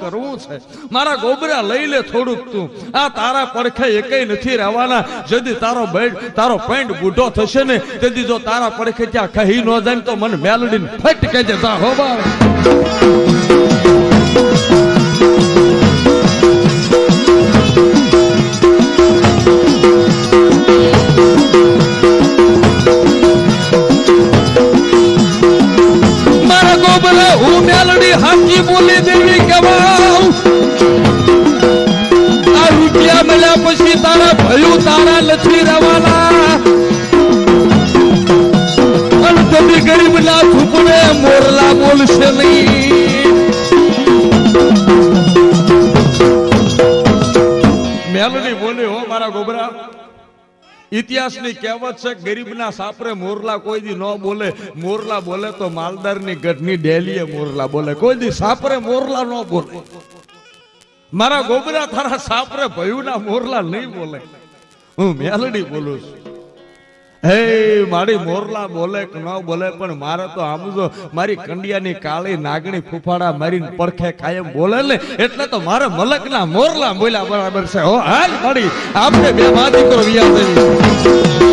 કરવું છે મારા ગોબરા લઈ લે થોડુંક તું આ તારા પડખે એકેય નથી રહેવાના જદી તારો પેન્ટ બુઢો થશે ને તેથી જો તારા પડખે ત્યાં કહી ન જાય તો મને મેલડીને ફટ કહેજે જા હો બા હું મેલડી હાકી બોલી દેવી કહેવાઉં આ રૂપિયા મળ્યા પછી તારા ભયું તારા નથી રહેવાના અને તમે ગરીબ ના છૂપડે મોરલા બોલશે નહીં મેલડી બોલી હો મારા ગોબરા ઇતિહાસની કહેવત છે ગરીબના સાપરે મોરલા કોઈ દી ન બોલે મોરલા બોલે તો માલદારની ગઢની ડેલીએ મોરલા બોલે કોઈ દી સાપરે મોરલા ન બોલે મારા ગોબરા તારા સાપરે ભયુના મોરલા નહીં બોલે હું મેલડી બોલું છું હે મારી મોરલા બોલે કે ન બોલે પણ મારે તો આમ જો મારી કંડિયાની કાળી નાગણી ફૂફાડા મારીને પડખે કાયમ બોલે ને એટલે તો મારે મલકના મોરલા બોલ્યા બરાબર છે હો હાલ મારી આપણે બે માં દીકરો વિયા થઈ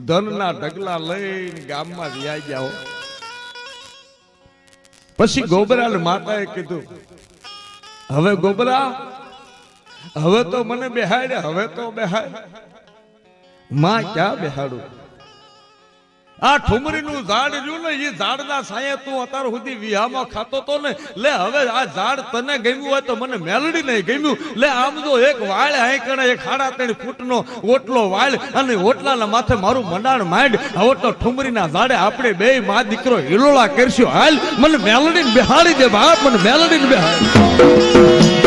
ધનના ઢગલા લઈને ગામમાં વ્યાઈ જાઓ પછી ગોબરા માતાએ કીધું હવે ગોબરા હવે તો મને બેહાડે હવે તો બેહાડ માં ક્યાં બેહાડું આ ઠુમરીનું ઝાડ રહ્યું ને એ ઝાડના સાયે તું અત્યાર સુધી વિહામાં ખાતો તો ને લે હવે આ ઝાડ તને ગમ્યું હોય તો મને મેલડી નહીં ગમ્યું લે આમ જો એક વાળ આંકણે એક 3.5 ફૂટનો ઓટલો વાળ અને ઓટલાના માથે મારું મંડાણ માંડ હવે તો ઠુમરીના ઝાડે આપણે બે માં દીકરો હિલોળા કરશું હાલ મને મેલડીને બેહાડી દે બાપ મને મેલડીને બેહાડી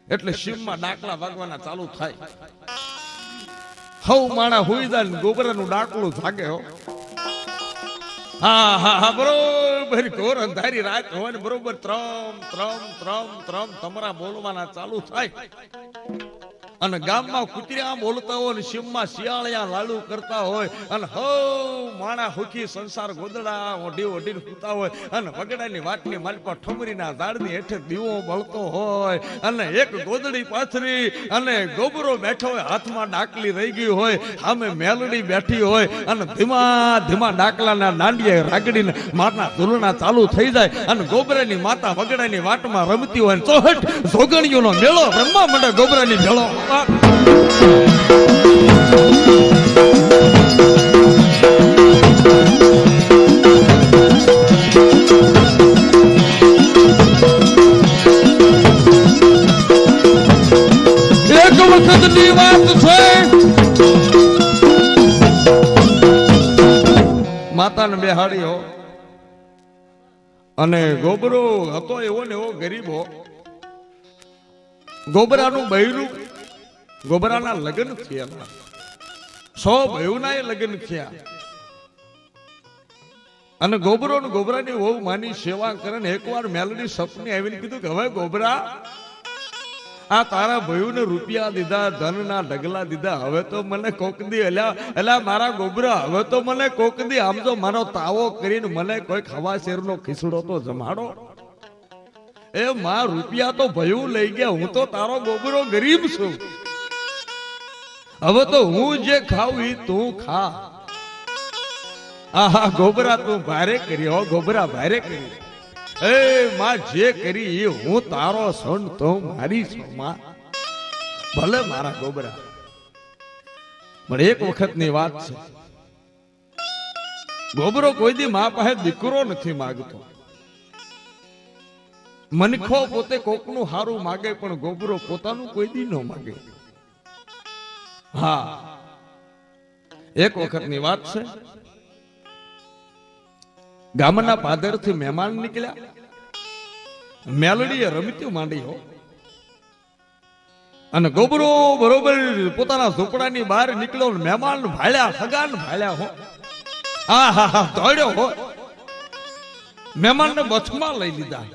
એટલે શિવમાં ડાકલા વાગવાના ચાલુ થાય હવ માણા હોઈ જાય ને ગોબરાનું ડાકલું જાગે હો હા હા હા બરોબર ઘોર અંધારી રાત હોય ને બરોબર ત્રમ ત્રમ ત્રમ ત્રમ તમારા બોલવાના ચાલુ થાય અને ગામમાં કુતરા બોલતા હોય ને શિવમાં શિયાળિયા લાડુ કરતા હોય અને હો માણા હુખી સંસાર ગોદડા ઓઢી ઓઢીને સૂતા હોય અને વગડાની વાટની માલપા ઠુમરીના ઝાડની હેઠે દીવો બળતો હોય અને એક ગોદડી પાથરી અને ગોબરો બેઠો હોય હાથમાં ડાકલી રહી ગઈ હોય સામે મેલડી બેઠી હોય અને ધીમા ધીમા ડાકલાના દાંડિયે રાગડીને મારના ધૂલના ચાલુ થઈ જાય અને ગોબરાની માતા વગડાની વાટમાં રમતી હોય ચોહટ જોગણીઓનો મેળો રમવા માંડે ગોબરાની મેળો એક વખતની વાત છે માતાને બેહાડી હો અને ગોબરો હતો એવો ને એવો ગરીબ હો ગોબરાનું બૈરું ગોબરાના લગ્ન થયા, 100 ભયુના લગ્ન થયા. અને ગોબરો ને ગોબરાની વહુ માની સેવા કરે ને એકવાર મેલડી સપને આવીને કીધું કે હવે ગોબરા, આ તારા ભયુને રૂપિયા દીધા, ધનના ઢગલા દીધા, હવે તો મને કોક દી એલા મારા ગોબરા, હવે તો મને કોક દી આમ તો મારો તાવો કરીને મને કોઈ ખવા શેરનો ખીસડો તો જમાડો. એ માં રૂપિયા તો ભયું લઈ ગયા, હું તો તારો ગોબરો ગરીબ છું, હવે તો હું જે ખાઉં ઈ તું ખા. આહા ગોબરા તું ભારે કરી, હો ગોબરા ભારે કરી. એ માં જે કરી એ હું તારો સણ તો મારી છું માં, ભલે મારા ગોબરા. પણ એક વખતની વાત છે, ગોબરો કોઈ દી માં પાસે દીકરો નથી માંગતો. મનખો પોતે કોકનું હારું માગે પણ ગોબરો પોતાનું કોઈ દી ન માગે. હા, એક વખતની વાત છે, ગામના પાદરથી મહેમાન નીકળ્યા, મેલડીએ રમત્યું માંડી હો. અને ગોબરો બરોબર પોતાના ઝૂંપડાની બહાર નીકળ્યો, મહેમાન ભાળ્યા, સગાન ભાળ્યા હો. આહા દોડ્યો હો, મહેમાનને બચમાં લઈ લીધા.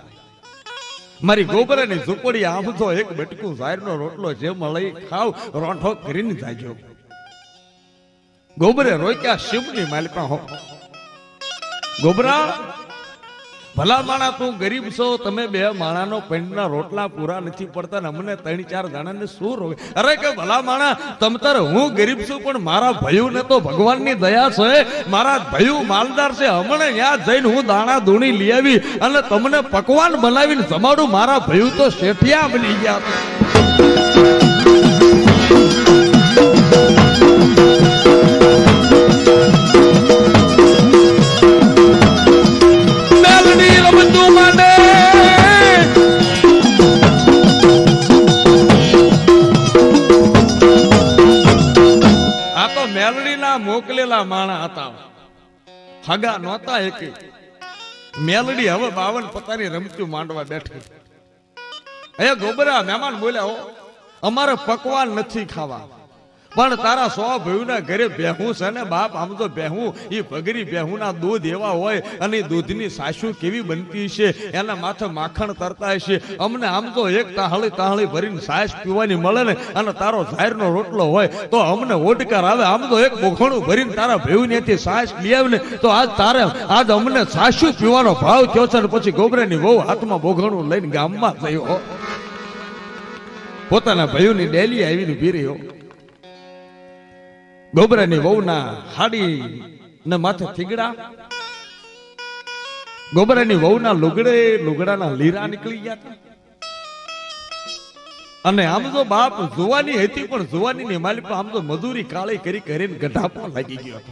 મારી ગોબરાની ઝૂંપડી આમ તો એક બટકું ઝારનો રોટલો જે મળી ખાવ રોંઠો કરીને જાજો. ગોબરે રોક્યા શિવની માલિકા હો. ગોબરા, ભલા માણા તું ગરીબ છો, તમે 2 માણાનો પેંડના રોટલા પૂરા નથી પડતા ને અમને 3-4 જણાને શું રોવે? અરે કે ભલા માણા, તમતર હું ગરીબ છું પણ મારા ભયું ને તો ભગવાનની દયા છે, મારા ભયું માલદાર છે. હમણે ત્યાં જઈને હું દાણા ધૂણી લઈ આવી અને તમને પકવાન બનાવીને જમાડું. મારા ભયું તો શેઠિયા બની ગયા. મોકલેલા માણા હતા, હગા નહોતા એક. મેલડી હવે 52 પતાની રમતું માંડવા બેઠી. એ ગોબરા, મહેમાન બોલ્યા, હો અમારે પકવાન નથી ખાવા, પણ તારા 100 ભયુના ઘરે બેહું છે ને બાપ. આમ તો બેહું ઈ ભગરી બેહુના દૂધ એવા હોય અને દૂધની સાસુ કેવી બનતી છે, એના માથે માખણ તરતા હશે. અમને આમ તો એક તાહળી ભરીને સાસ પીવાની મળે ને અને તારો ઝારનો રોટલો હોય તો અમને ઓડકાર આવે. આમ તો એક બોખણું ભરીને તારા ભયુનેથી સાસ લઈ આવે ને તો આજ અમને સાસુ પીવાનો ભાવ થયો છે. પછી ગોબરાની વહુ હાથમાં બોઘણું લઈને ગામમાં થયો, પોતાના ભયુની ડેલી આવીને ઉભી રહ્યો. ગોબરાની વહુના હાડી ને માથે થીગડા, ગોબરાની વહુના લુગડાના લીરા નીકળી ગયા હતા. અને આમ તો બાપ જુવાની હતી પણ જુવાનીની માલિક આમ તો મજૂરી કાળી કરી કરીને ગઢાપો લાગી ગયો હતો.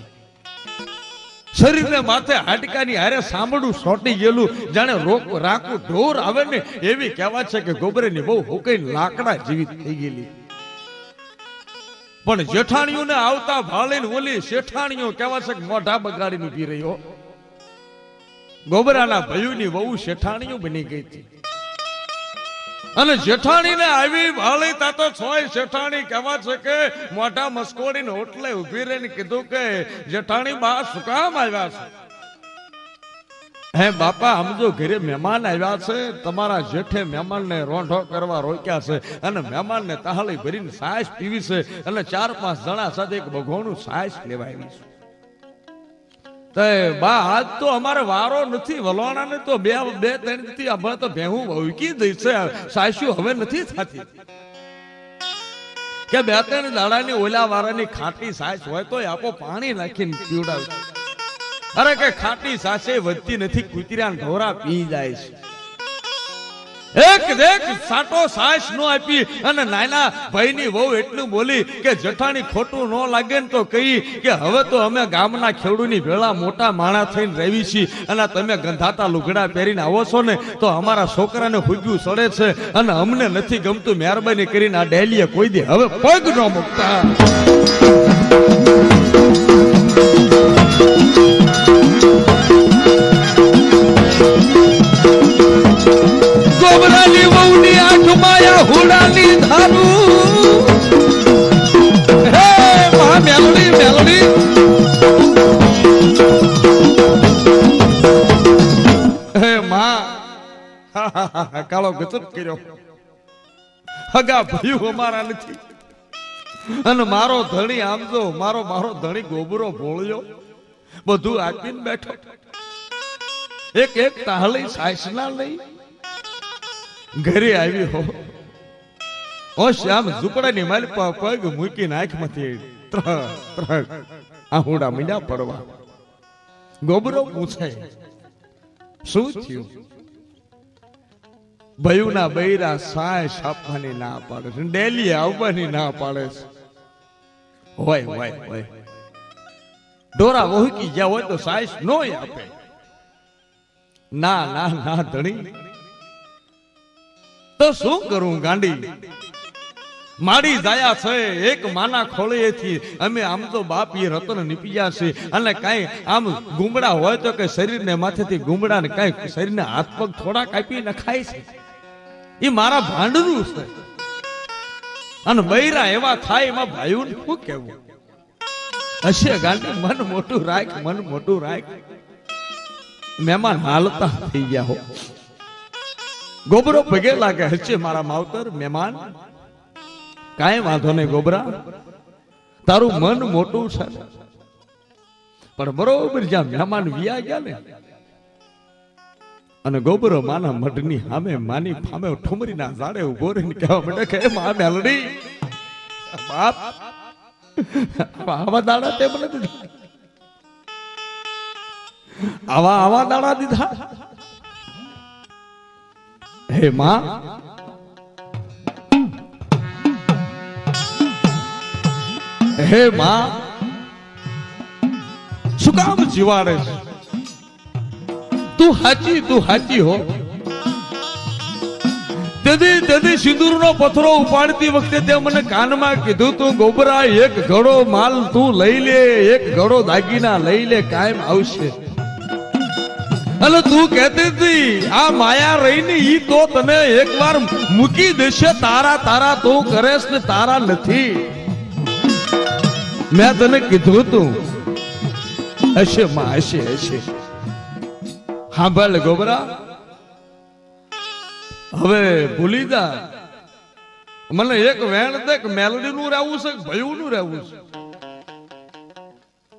શરીરને માથે હાડકાની હારે સાંભળું સોટી ગયેલું, જાણે રાખું ઢોર આવે ને એવી કહેવાત છે કે ગોબરાની વહુ હુકાઈને લાકડા જેવી થઈ ગયેલી. પણ જેઠાણીઓને આવતા ભાળીને ઓલી શેઠાણીઓ કેવા છે મોઢા બગાડીને ઉભી રહ્યો. ગોબરાના ભયુની વહુ શેઠાણીઓ બની ગઈ હતી. અને જેઠાણીને આવી ભાળી તા તો 6 શેઠાણી કેવા છે કે મોઢા મસ્કોડીને ઓટલે ઉભી રહીને કીધું કે જેઠાણી બા શું કામ આવ્યા છે? હે બાપા, આમ જો ઘરે મહેમાન આવ્યા છે, તમારા જેઠે મહેમાનને રોંઢો કરવા રોક્યા છે અને મહેમાનને તાહળી ભરીને સાસ પીવી છે અને 4-5 જણા સાથે એક બગોણું સાસ લેવા આવી છે. તે બા આજ તો અમારે વારો નથી, વલોણાને તો 2-3 થી આપણે તો ભેહું વહુકી દઈ છે, સાસ્યું હવે નથી થતી. કે 2-3 દાડાની ઓલા વારાની ખાટી સાસ હોય તો આપો પાણી નાખીને પીવડાવે. અરે કે ખાટી સાસે વધતી નથી, કુતરા ઢોરા પી જાય છે. એક દેખ સાટો સાસ નો આપી અને નાના ભાઈની વહુ એટલું બોલી કે જેઠાણી ખોટું ન લાગે ને તો કહી કે હવે તો અમે ગામના ખેડૂની ભેળા મોટા માણા થઈને રહેવી છીએ અને તમે ગંધાતા લુગડા પહેરીને આવો છો ને તો અમારા છોકરાને હુગ્યું સડે છે અને અમને નથી ગમતું. મહેરબાની કરીને આ ડેલીએ કોઈ દે હવે પગ ન મૂકતા. ગોબરાની વહુની આંખમાં હુડાની ધારું હે માં કાળો ગજબ કર્યો. હગા ભયું અમારા નથી અને મારો ધણી આમ જો મારો ધણી ગોબરો ભોળ્યો બધું આપીને બેઠો. એક તાહલી સાસના લઈ ઘરે આવી હો શ્યામ ઝૂંપડાની માલ પગ મૂકીને આંખમાંથી આહુડા મીંડા પડવા. ગોબરો પૂછે શું થયું? ભયુના બૈરા સાય છાપવાની ના પાડે છે, ડેલી આવવાની ના પાડે છે. હોય ડોરા વહુકી ગયા હોય તો સાયસ નો આપે. ના ધણી તો શું કરું ગાંડી? માડી જાયા છે એક માના ખોળેથી અમે આમ તો બાપ એ રતન નીપીયા છે અને કાંઈ આમ ગુમડા હોય તો કે શરીરને માથેથી ગુમડા ને કાંઈ શરીરને હાથ પગ થોડા કાપી નખાય છે. એ મારા ભાંડનું છે અને બૈરા એવા થાય એમાં ભાઈઓને શું કેવું? હશે ગાંડી મન મોટું રાખ. મહેમાન હાલતા થઈ ગયા હો. ગોબરો પગે લાગે હશે મારા માવતર મહેમાન. કાંઈ વાંધો નહીં ગોબરા, તારું મન મોટું છે પણ બરોબર જ્યાં મહેમાન વિયા ગયા ને અને ગોબરો માના મઢની સામે માની ફામે ઠુમરીના ઝાડે ઉભો રહીને કહેવા માંડે કે મા મેલડી બાપ આવા દાડા તે મને દીધા, આવા દાડા દીધા. હે માં હે માં શું કામ જીવાડે છે? તું હાચી હો. તેથી સિંદૂરનો પથરો ઉપાડતી વખતે તે મને કાનમાં કીધું તું ગોબરા એક ઘડો માલ તું લઈ લે, એક ઘડો દાગીના લઈ લે, કાયમ આવશે. અને તું કહેતી હતી આ માયા રહીને ઈ તો તને એકવાર મૂકી દેશે. તારા તું કરેશ ને તારા નથી. મેં તને કીધું તું હશે માં હશે. હા ભલે ગોબરા હવે ભૂલી જા. મને એક વેણ દે કે મેલડી નું રહેવું છે કે ભયું નું રહેવું છે?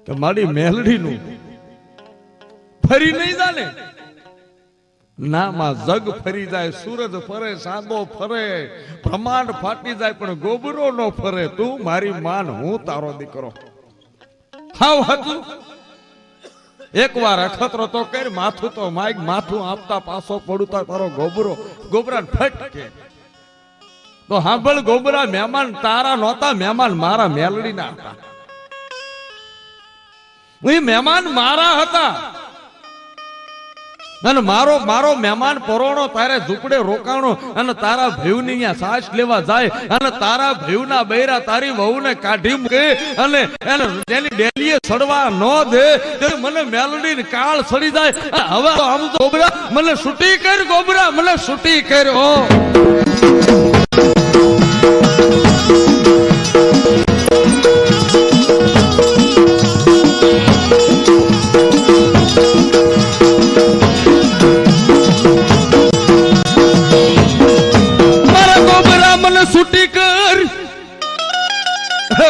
કે મારી મેલડી નું ફરી નહીં જાને? ના માં જગ ફરી જાય, સૂરજ ફરે, સાંદો ફરે, બ્રહ્માંડ ફાટી જાય પણ ગોબરો નો ફરે. તું મારી માન, હું તારો દીકરો. હાવ હતું એકવાર અખતરો તો કર, માથું તો માગ, માથું આપતા પાછો પડું તો તારો ગોબરા ફટકે. તો હાંભળ ગોબરા, મહેમાન તારા નહોતા, મહેમાન મારા મેલડી ના હતા. એ મહેમાન મારા હતા અને મારો મહેમાન પરોણો તારે ઝૂંપડે રોકાણો અને તારા ભયુની અહીંયા સાસ લેવા જાય અને તારા ભયુના બૈરા તારી વહુને કાઢી મૂકે અને એની ડેલીએ સડવા ન દે. મને મેલડી કાળ સડી જાય. હવે આમ તો ગોબરા મને છૂટી કર, ગોબરા મને છૂટી કર.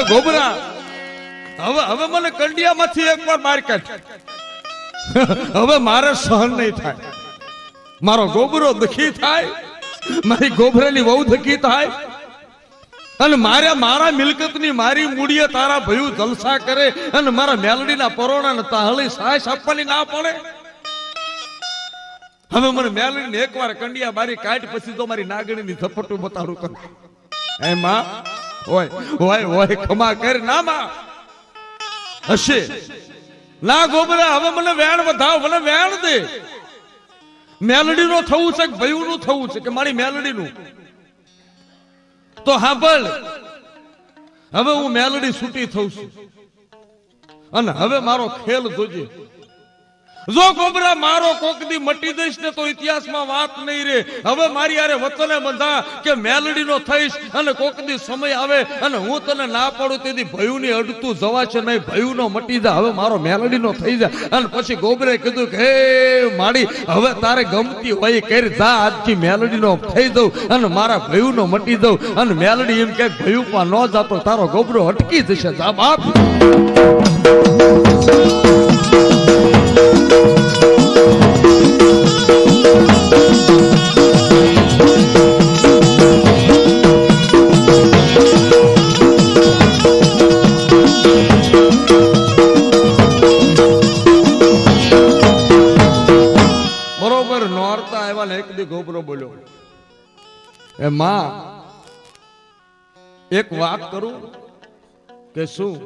ગોબરા હવે મને કંડિયામાંથી એકવાર માર કાઢ. હવે મારે સહન નહીં થાય. મારો ગોબરો દુખી થાય, મારી ગોબરાની વહુ દુખી થાય અને મારા મિલકતની મારી મૂડીએ તારા ભયું જલસા કરે અને મારા મેલડીના પરોણાને તાહળી સાસ આપવાની ના પડે. હવે મને મેલડીને એકવાર કંડિયા મારી કાઢ પછી તો મારી નાગણીની ઝપટું બતાડું કર. હે માં હોય ખમા કર. ના માં હશે ના ગોબરા, હવે મને વેણ વધાવ, મને વેણ દે. મેલડી નું થવું છે કે ભયું નું થવું છે કે મારી મેલડી નું? તો હાંભળ, હવે હું મેલડી છૂટી થઉં છું અને હવે મારો ખેલ જોજે. જો ગોબરા મારો કોક દી મટી દઈશ ને તો ઇતિહાસમાં વાત નહીં રે. હવે મારી યારે વતને બંધા કે મેલડીનો થઈશ અને કોક દી સમય આવે અને હું તને ના પાડું તેથી ભયુની અડતું જવાશે નહીં, ભયુનો મટી જા, હવે મારો મેલડીનો થઈ જાય. અને પછી ગોબરે કીધું કે હે માડી, હવે તારે ગમતી હોય કરી જા, આજથી મેલડીનો થઈ દઉં અને મારા ભયુનો મટી દઉં. અને મેલડી એમ કે ભયુમાં ન જાતો તારો ગોબરો અટકી જશે. જા બાપ. બરોબર નોરતા આવ્યા ને એક દી ગોબરો બોલ્યો, એ માં એક વાત કરું. કે શું?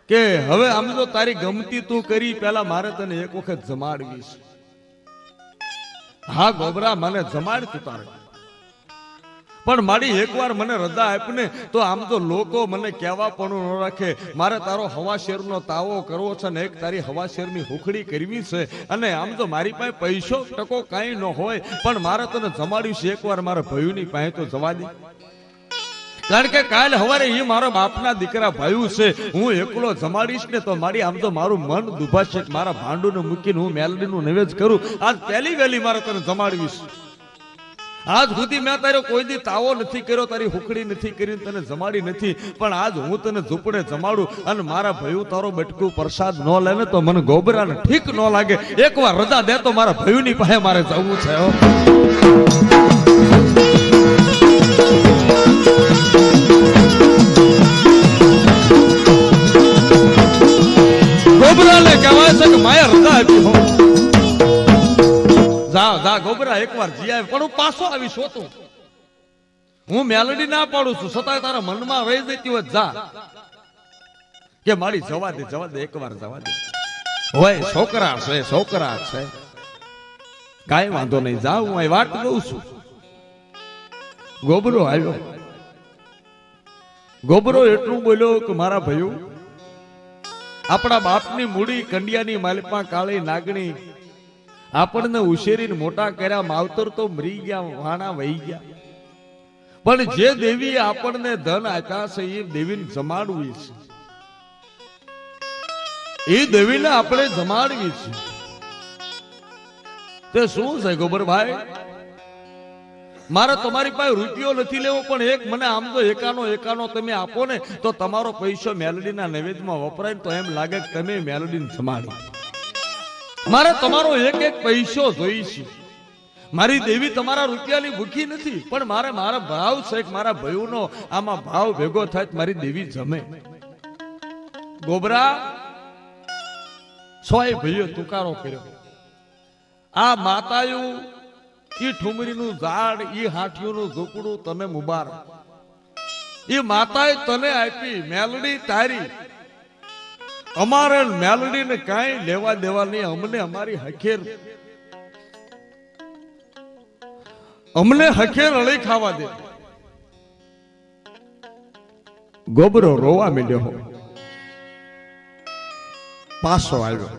કે હવે આમ તો તારી ગમતી તું કરી, પેલા મારે તને એક વખત જમાડવીશ. હા ગોબરા મને જમાડ તું તારે, પણ મારી એકવાર મને રજા આપને તો આમ તો લોકો મને કહેવા પણ ન રાખે. મારે તારો હવા શેરનો તાવો કરવો છે ને એક તારી હવા શેરની હુખડી કરવી છે. અને આમ તો મારી પાસે પૈસો ટકો કાંઈ ન હોય, પણ મારે તને જમાડ્યું છે એકવાર મારા ભયુની પાસે તો જવા દે. કારણ કે કાલ હવારે એ મારો બાપના દીકરા ભયું છે, હું એકલો જમાડીશ ને તો મારી આમ તો મારું મન દુભાશે. મારા ભાંડુને મૂકીને હું મેલડીનું નૈવેદ કરું. આજ પહેલી વહેલી મારે તને જમાડવીશ. આજ સુધી મેં તારો કોઈ દી તાવો નથી કર્યો, તારી હુકડી નથી કરી, તને જમાડી નથી, પણ આજ હું તને ઝૂંપડે જમાડું અને મારા ભયું તારો બટકું પ્રસાદ ન લે ને તો મને ગોબરાને ઠીક ન લાગે. એકવાર રજા દે તો મારા ભયુની પાસે મારે જવું છે. ગોબરાને કહેવાય છે કે માયા રજા આપી હો. જા જા ગોબરા એકવાર જી આવે, પણ હું પાછો આવી શોતું. હું મેલડી ના પાડું છું છતાં તારા મનમાં રહી જતી હોય જા. કે મારી જવા દે એકવાર જવા દે. હોય છોકરા છે કાંઈ વાંધો નહીં, જા હું અહીં વાટ જોઉં છું. ગોબરો આવ્યો. ગોબરો એટલું બોલ્યો કે મારા ભાઈઓ, આપણા બાપની મૂડી કંડિયાની માલપા કાળી નાગણી આપણને ઉશેરીને મોટા કર્યા, માવતર તો મરી ગયા, વાણા વહી ગયા, પણ જે દેવીએ આપણને ધન આપ્યા છે એ દેવીને જમાડવી છે. એ દેવીને આપણે જમાડવી છે. તે શું છે ગોબરભાઈ? મારે તમારી પાસે રૂપિયો નથી લેવો, પણ એક મને આમ તો એકાનો તમે આપો ને તો તમારો પૈસો મેલડીના નૈવેદ્યમાં વપરાય તો એમ લાગે કે તમે મેલડીને જમાડી. મારે તમારો એક પૈસો જોઈ છે. મારી દેવી તમારા રૂપિયાની ભૂખી નથી, પણ મારા ભાવ છે કે મારા ભયુનો આમાં ભાવ ભેગો થાય મારી દેવી જમે. ગોબરા સોય ભાઈઓ તુકારો કર્યો. આ માતાયું ઈ ઠુમરીનું ઝાડ, ઈ હાથીઓનું ઝૂંપડું તને મુબારક. ઈ માતાએ તને આપી મેલડી તારી. અમારે મેલડીને કાંઈ લેવા દેવા નહીં. અમને અમારી હખેર અળી ખાવા દે. ગોબરો રોવા માંડ્યો. પાછો આવ્યો.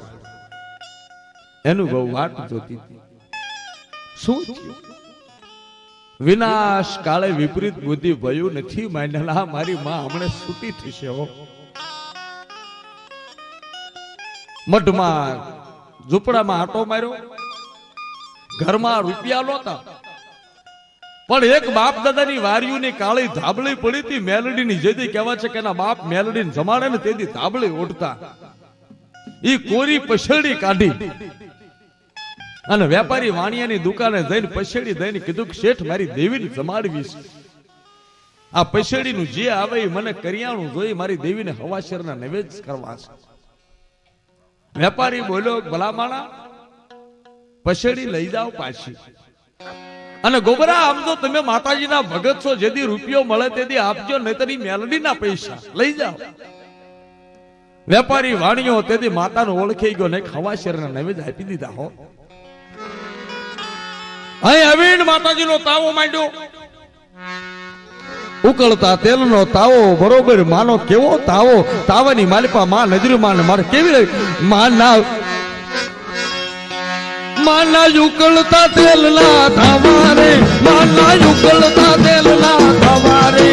એનું બહુ વાટ જોતી હતી. શું થયું? વિનાશ કાળે વિપરીત બુદ્ધિ ભયું નથી માંડેલા. મારી માં હમણે છૂટી થશે. મઢમાં ઝૂંપડામાં આટો માર્યો. ઘરમાં રૂપિયા નહોતા, પણ એક બાપ દાદાની વારીઓની કાળી ધાબળી પડી હતી મેલડીની. જેથી કહેવા છે કે એના બાપ મેલડીને જમાડે ને તેથી ધાબળી ઓઢતા. ઈ કોરી પછેડી કાઢી અને વેપારી વાણિયાની દુકાને જઈને પછેડી દઈને કીધું કે શેઠ મારી દેવીને જમાડવી છે. આ પછેડીનું જે આવે એ મને કરિયાણું જોઈ મારી દેવીને હવાશેરના નૈવેદ્ય કરવા છે. વેપારી બોલ્યો ભલામાણા પછેડી લઈ જાઓ પાછી. અને ગોબરા આમ તો તમે માતાજીના ભગત છો, જેથી રૂપિયો મળે તેથી આપજો, નહીતર મેલડીના પૈસા લઈ જાઓ. વેપારી વાણિયો તેથી માતાનો ઓળખાઈ ગયો ને હવાશેરના નૈવેદ્ય આપી દીધા. હો અહીં આવીને માતાજીનો તાવો માંડ્યો. ઉકળતા તેલનો તાવો બરોબર માનો કેવો તાવો. તાવાની માલિપા માં નજરી માં મારે કેવી માં ના માના યુકળતા તેલના ધાવા રે, માના યુકળતા તેલના ધાવા રે.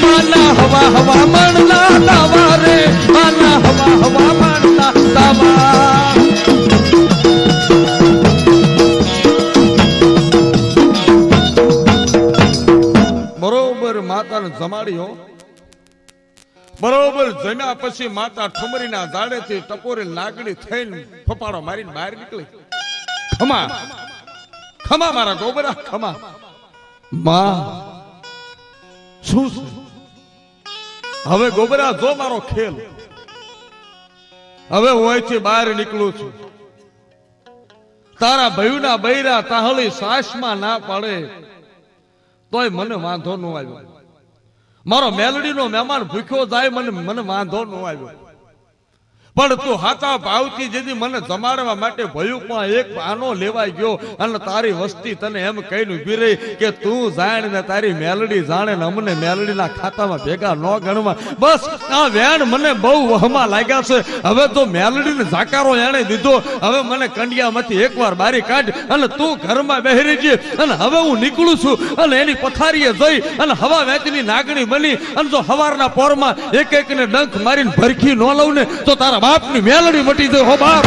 માના હવા હવામાનના ધાવા રે, માના હવા હવામાનના ધાવા. બરોબર માતાને જમાડ્યો. બરોબર જમ્યા પછી માતા ઠુમરીના ઝાડેથી ટપોરી લાગડી થઈને ફપાડો મારીને બહાર નીકળી. ખમા ખમા મારા ગોબરા ખમા. માં શું છે હવે ગોબરા? જો મારો ખેલ હવે હોયથી બહાર નીકળું છું. તારા ભયુના બૈરા તાહળી સાસમાં ના પડે તોય મને વાંધો ન આવ્યો. મારો મેલડીનો મહેમાન ભૂખ્યો જાય મને વાંધો ન આવ્યો. પણ તું હાથા ભાવથી જેથી મને જમાડવા માટે ભયું પણ એક આનો લેવાઈ ગયો અને તારી વસ્તી તને એમ કહીને ઉભી રહી કે તું જાણ ને તારી મેલડી જાણે ને અમને મેલડીના ખાતામાં ભેગા ન ગણવા. બસ આ વેણ મને બહુ વહમાં લાગ્યા છે. હવે તો મેલડીને જાકારો એણે દીધો. હવે મને કંડિયામાંથી એકવાર બારી કાઢ અને તું ઘરમાં બેહરી છે. અને હવે હું નીકળું છું અને એની પથારીએ જઈ અને હવા વેચની નાગણી બની અને જો હવારના પોરમાં એક એકને ડંખ મારીને ભરખી ન લઉં ને તો તારા બાપની મેલડી મટી જાય. હો બાપ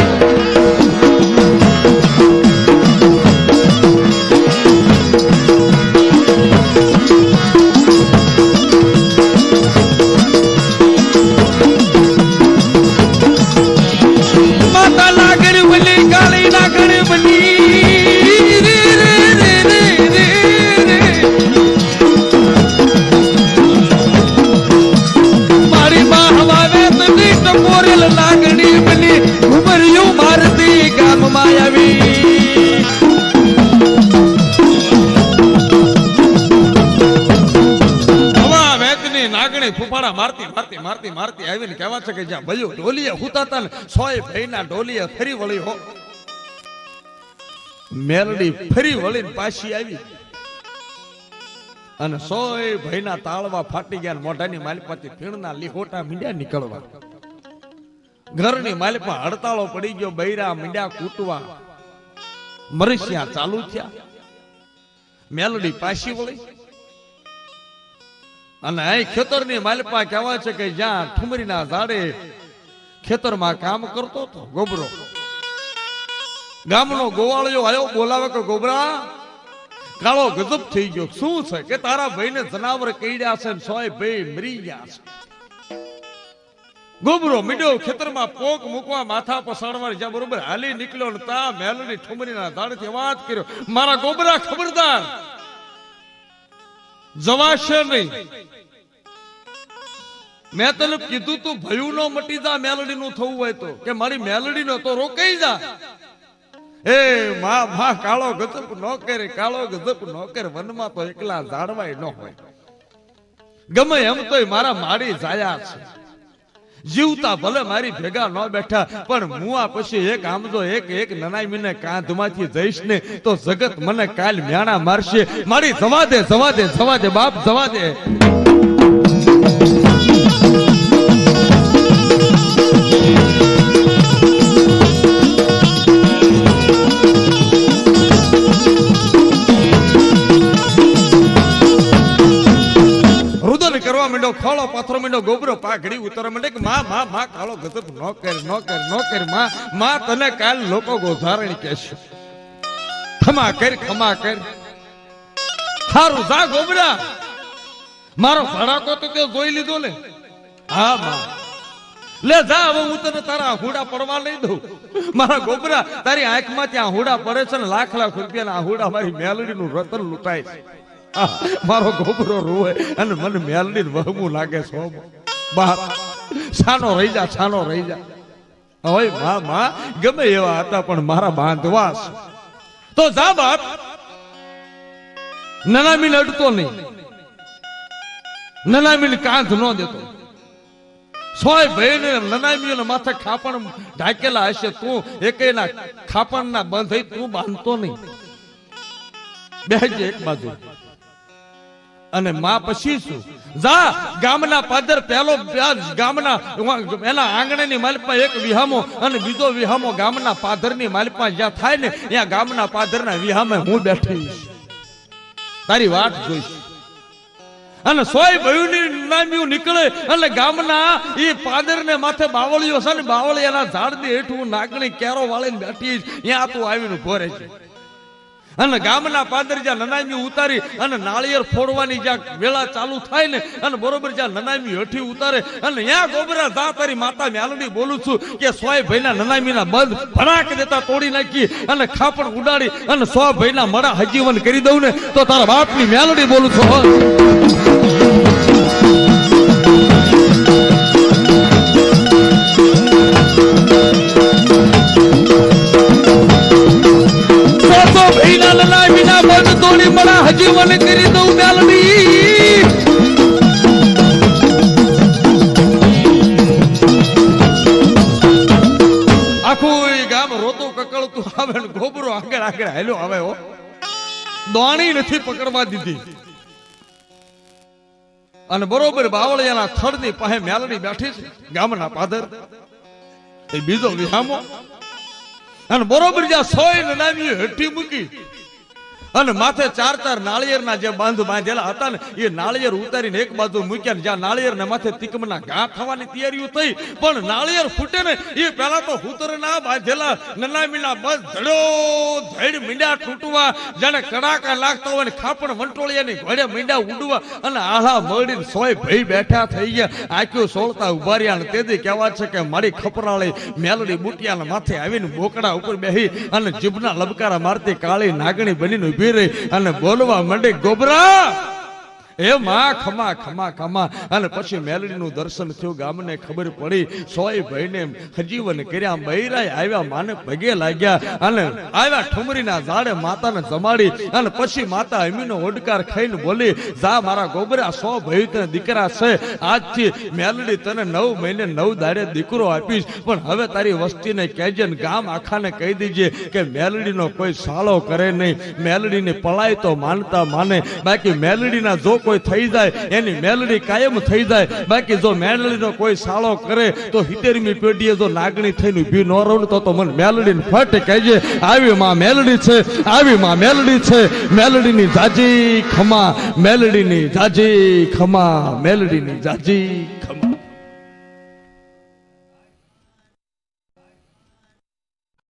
માતા લાગણી બની કાળી નાગણી બની મારી માં હવા વેચની ટપોરેલ લાગણી બની ઘુમરિયું મારતી ગામમાં આવી. હવા વેચની નાગણી ફૂફાડા મારતી મારતી મારતી મારતી આવીને કહેવા છે કે જ્યાં ભયું ઢોલીએ હુતાતા ને સોય ભાઈના ઢોલીએ ફરી વળી હો. મેલડી ફરી વળીને પાછી આવી અને સોય ભાઈના તાળવા ફાટી ગયા. મોઢાની માલિપાથી ફીણના લીહોટા મીંડ્યા નીકળવા. ઘરની માલિપા હડતાળો પડી ગયો. બૈરા મીંડ્યા કૂટવા. મરસિયા ચાલુ થયા. મેલડી પાછી વળી અને અહીં ખેતરની માલિપા કહેવાય છે કે જ્યાં ઠુમરીના ઝાડે ખેતરમાં કામ કરતો હતો ગોબરો. ગામનો ગોવાળિયો આવ્યો બોલાવે કે ગોબરા કાળો ગજબ થઈ ગયો. શું છે કે તારા ભાઈને જનાવર કઈડ્યા છે ને સોય ભાઈ મરી ગયા છે. ગોબરો મીડ્યો ખેતરમાં પોક મૂકવા માથા પસાડવા જ્યાં બરોબર હાલી નીકળ્યો ને તા મેલડી ઠુમરીના ઝાડથી વાત કર્યો. મારા ગોબરા ખબરદાર જવાશે નહીં. મેં તને કીધું તું ભયું નો મટી જા મેલડી નું થવું હોય તો કે મારી મેલડી નો તો રોકાઈ જા. એ માં કાળો ગજબ ન કરે, કાળો ગજબ ન કરે. વનમાં તો એકલા ઝાડવાય ન હોય. ગમે એમ તો મારા મારી જાયા છે. જીવતા ભલે મારી ભેગા ન બેઠા પણ મુઆ પછી એક આમ જો એક નનાઈ મીને કાંધમાંથી જઈશ ને તો જગત મને કાલ મ્યાણા મારશે. મારી જવા દે જવા દે જવા દે બાપ જવા દે. કરવા માંડ્યો. ખોળો પાથરો માંડ્યો. ગોબરો પાઘડી ઉતરવા માંડે કે માં માં માં કાળો ગજબ ન કર ન કર ન કર. માં તને કાલ લોકો ગોઝારણી કહેશે. ખમા કર ખમા કર. હારું જા ગોબરા મારો ભડાકો તો તે જોઈ લીધો ને. હા માં લે જા હવે હું તને તારા હુડા પડવા લઈ દઉં. મારા ગોબરા તારી આંખમાં ત્યાં હુડા પડે છે ને લાખ લાખ રૂપિયાના હુડા મારી મેલડીનું રતન લૂંટાય છે. મારો ગોબરો રોવે અને મને મેલડી વહમું લાગે છે. બાપ છાનો રહી જા છાનો રહી જા. હવે માં ગમે એવા હતા પણ મારા બાંધવા છે તો જા બાપ. નનામીને અડતો નહીં, નનામીને કાંધ ન દેતો. સોય ભાઈ ને નનામીઓને માથે ખાપણ ઢાકેલા હશે. તું એકેના ખાપણના બંધ તું બાંધતો નહીં. બેહજે એક બાજુ. અને માં પછી શું? જા ગામના પાદર પહેલો ગામના એના આંગણેની માલિકમાં એક વિહામો અને બીજો વિહામો ગામના પાદરની માલિકમાં જ્યાં થાય ને ત્યાં ગામના પાદરના વિહામે હું બેઠીશ, તારી વાટ જોઈશ. અને સોય ભયુની નામ્યું નીકળે એટલે ગામના એ પાદરને માથે બાવળીઓ છે ને બાવળિયાના ઝાડની હેઠું નાગણી કેરો વાળીને બેઠી ત્યાં તું આવીને ઉભો રહે છે. અને ગામના પાદર જ્યાં નનામી ઉતારી અને નાળિયેર ફોડવાની જ્યાં વેળા ચાલુ થાય ને અને બરોબર જ્યાં નનામી હેઠી ઉતારે અને ત્યાં ગોબરા જા તારી માતા મેલડી બોલું છું કે સોય ભાઈના નનામીના બંધ ભડાક દેતા તોડી નાખી અને ખાપણ ઉડાડી અને સો ભાઈના મડા હજીવન કરી દઉં ને તો તારા બાપની મેલડી બોલું છું. હજીવન કરી દઉં મેલડી. આખું ગામ રોતું કકળતું આવે ને ગોબરો આગળ આગળ હાલ્યો આવે હો, દોણી નથી પકડવા દીધી. અને બરોબર બાવળિયાના થડની પાસે મેલડી બેઠી છે ગામના પાદર એ બીજો વિહામો અને બરોબર જ્યાં સોય નામી હેઠી મૂકી અને માથે ચાર ચાર નાળિયેરના જે બાંધ બાંધેલા હતા ને એ નાળિયેર ઉતારીને એક બાજુ મૂક્યા ને જ્યાં નાળિયેર ને માથે તિકમના ઘા થવાની તૈયારીઓ થઈ પણ નાળિયેર ફૂટે ને એ પહેલા તો હુતરના બાંધેલા નનામીના બસ ધડો ધડ મીંડા તૂટવા જાણે કડાકા લાગતા હોય ને ખાપણ વંટોળિયાની ઘોડે મીંડા ઉડવા અને આહા મળીને સોય ભાઈ બેઠા થઈ ગયા, આંખ્યો સોળતા ઉભા રહ્યા. અને તેથી કહેવા છે કે મારી ખપરાળી મેલડી બુટિયાના માથે આવીને બોકડા ઉપર બેહી અને જીભના લબકારા મારતી કાળી નાગણી બનીને ઉભી રહી અને બોલવા માંડે, ગોબરા એ માં ખમા ખમા ખમા. અને પછી મેલડીનું દર્શન થયું, ગામને ખબર પડી સોય ભાઈને હજીવન કર્યા. બૈરાય આવ્યા માને પગે લાગ્યા અને આવ્યા ઠુમરીના ઝાડે માતાને જમાડી અને પછી માતા અમીનો ઓડકાર ખાઈને બોલી, જા મારા ગોબરા સો ભાઈ તને દીકરા છે, આજથી મેલડી તને 9 મહિને 9 દાડે દીકરો આપીશ. પણ હવે તારી વસ્તીને કહેજે ને ગામ આખાને કહી દીજે કે મેલડીનો કોઈ સાળો કરે નહીં, મેલડીને પળાય તો માનતા માને, બાકી મેલડીના જો કોઈ થઈ જાય એની મેલડી કાયમ થઈ જાય, બાકી જો મેલડીનો કોઈ સાળો કરે તો 70મી પેઢીએ જો નાગણી થઈને ઊભી ન રહું તો મને મેલડીને ફટ કહેજે, આવી માં મેલડી છે, આવી માં મેલડી છે, મેલડીની જાજી ખમા, મેલડીની જાજી ખમા, મેલડીની જાજી ખમા.